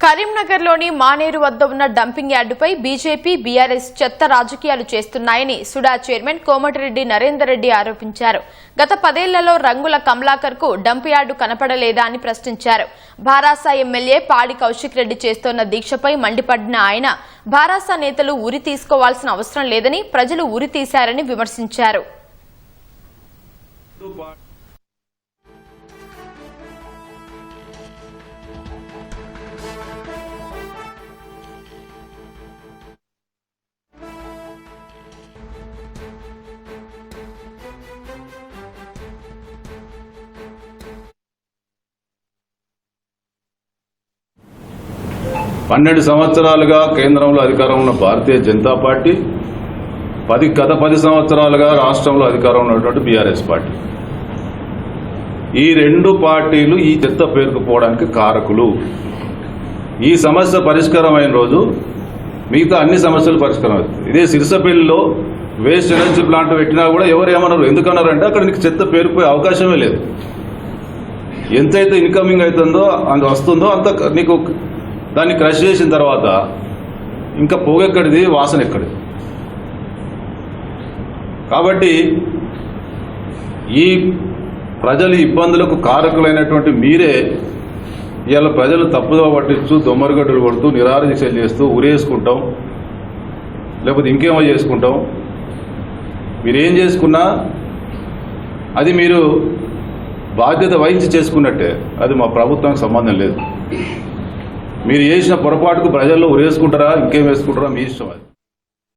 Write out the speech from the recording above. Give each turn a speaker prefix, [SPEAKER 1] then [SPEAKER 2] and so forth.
[SPEAKER 1] కరీంనగర్లోని మానేరు వద్ద ఉన్న డంపింగ్ యార్డుపై బీజేపీ బీఆర్ఎస్ చెత్త రాజకీయాలు చేస్తున్నాయని సుడా చైర్మన్ కోమటిరెడ్డి నరేందర్ రెడ్డి ఆరోపించారు. గత 10 ఏళ్లలో రంగుల కమలాకర్కు డంప్ యార్డు కనపడలేదా అని ప్రశ్నించారు. భారాస ఎమ్మెల్యే పాడి కౌశిక్ రెడ్డి చేస్తోన్న దీక్షపై మండిపడిన ఆయన భారాస నేతలు ఉరి తీసుకోవాల్సిన అవసరం లేదని, ప్రజలు ఉరి తీశారని విమర్శించారు.
[SPEAKER 2] 12 సంవత్సరాలుగా కేంద్రంలో అధికారంలో ఉన్న భారతీయ జనతా పార్టీ, గత 10 సంవత్సరాలుగా రాష్ట్రంలో అధికారంలో ఉన్నటువంటి బీఆర్ఎస్ పార్టీ, ఈ 2 పార్టీలు ఈ చెత్త పేరుకుపోవడానికి కారకులు. ఈ సమస్య పరిష్కారం అయిన రోజు మిగతా అన్ని సమస్యలు పరిష్కారం అవుతుంది. ఇదే సిరిసపల్లిలో వేస్ట్ ఎనర్జీ ప్లాంట్ పెట్టినా కూడా ఎవరు ఏమన్నారు, ఎందుకన్నారంటే అక్కడ నీకు చెత్త పేరుకుపోయే అవకాశమే లేదు. ఎంతైతే ఇన్కమింగ్ అవుతుందో అంత వస్తుందో అంత నీకు దాన్ని క్రష్ చేసిన తర్వాత ఇంకా పోగెక్కడిది, వాసన ఎక్కడిది. కాబట్టి ఈ ప్రజల ఇబ్బందులకు కారకులైనటువంటి మీరే ఇవాళ ప్రజలు తప్పుదో పట్టించు దొమ్మరిగడ్డలు కొడుతూ నిరాదీక్షలు చేస్తూ ఉరేసుకుంటాం, లేకపోతే ఇంకేమో చేసుకుంటాం. మీరేం చేసుకున్నా అది మీరు బాధ్యత వహించి చేసుకున్నట్టే, అది మా ప్రభుత్వానికి సంబంధం లేదు. మీరు చేసిన పొరపాటుకు ప్రజల్లో ఉరేసుకుంటారా ఇంకేం వేసుకుంటారా మీ ఇష్టం. అది